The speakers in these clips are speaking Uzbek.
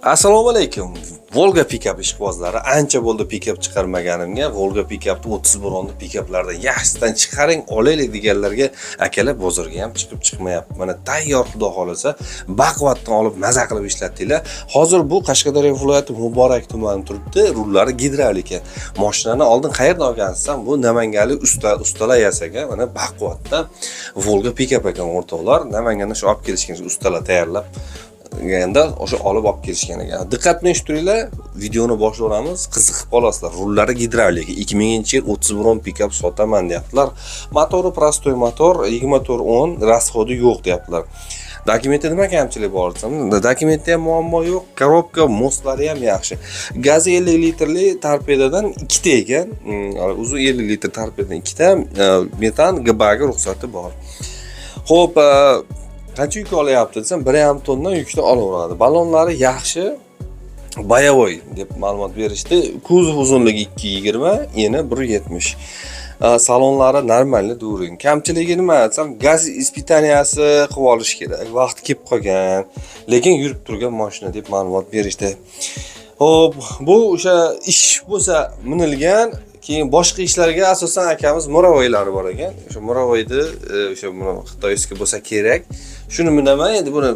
Assalomu alaykum. Volga pikap ishqibozlari, ancha bo'ldi pikap chiqarmaganimga. Volga pikapni 30 bronli pikaplardan yaxshisidan chiqaring, olaylik deganlarga akalar bozorga ham chiqib chiqmayapti. Mana tayyor xudo xolasa baquvvatdan olib maza qilib ishlatdinglar. Hozir bu Qashqadaryo viloyati Muborak tumani turibdi. Rullari gidravlika. Mashinani oldin qayerdan olgansiz? Bu Namanganlik ustalar yasagan. Mana baquvvatdan Volga pikap ekan o'rtoqlar. Namangandan shu olib kelishgan ustalar tayyorlab ganda o'sha olib kelishgan ekan. Diqqat bilan eshittinglar, videoni boshlaymiz. Qiziqib qolasizlar. Rullari gidravlika. 2000-yil 30 bron pikap sotaman deyaptilar. Motori prostoy motor, 2410, rasxodi yo'q deyaptilar. Dokumentda nima kamchilik bor desam, dokumentda ham muammo yo'q, korobka, mostlari ham yaxshi. Gazi 50 litrli torpedodan 2 ta ekan. O'zi 50 litr torpedodan 2 ta metan GBga ruxsati bor. Xo'p, qancha yuk olyapti desam 1,5 tonna yukni olaveradi. Ballonlari yaxshi, boyavoy deb ma'lumot berishdi. Kuzov uzunligi 220, eni 170. Salonlari normalni during. Kamchiligi nima desam, gaz ispitaniyasi qilib olish kerak. Vaqt kelib qolgan, lekin yurib turgan mashina deb ma'lumot berishdi. Xo'p, bu o'sha ish bo'lsa minilgan. Keyin boshqa ishlarga asosan akamiz muravoylari bor ekan. O'sha muravoyni o'sha xitoyskiy bo'lsa kerak. Shuni minaman, endi buni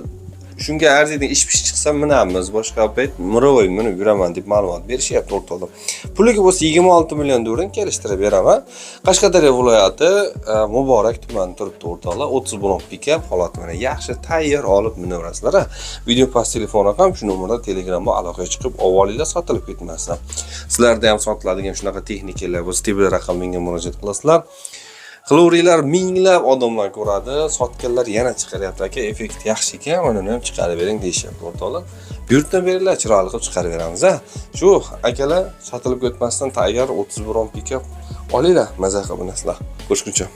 shunga arziydigan ish chiqsa minamiz. Boshqa payt muravoy minib yuraman deb ma'lumot berishyapti o'rtoqlar. Puliga bo'lsa 26 million dollar kelishtirib beraman. Qashqadaryo viloyati Muborak tumani turibdi o'rtoqlar. 30 bron pikap holati mana yaxshi, tayyor olib minaverasizlar. Video past telefon raqam shu nomerda Telegramga aloqaga chiqib, avvalinglar sotilib ketmasdan. Sizlarda ham sotiladigan shunaqa texnikalar bo'lsa, tebra raqam menga murojaat qilasizlar. Qilaveringlar, minglab odamlar ko'radi, sotganlar yana chiqaryapti aka, effekt yaxshi ekan, mana uni ham chiqarib bering deyishyapti o'rtoqlar. Buyurtma beringlar, chiroyli qilib chiqarib beramiz a. Shu akalar sotilib ketmasdan tayyor 30 bron pikap olinglar, maza qilib minasizlar. Ko'rishguncha.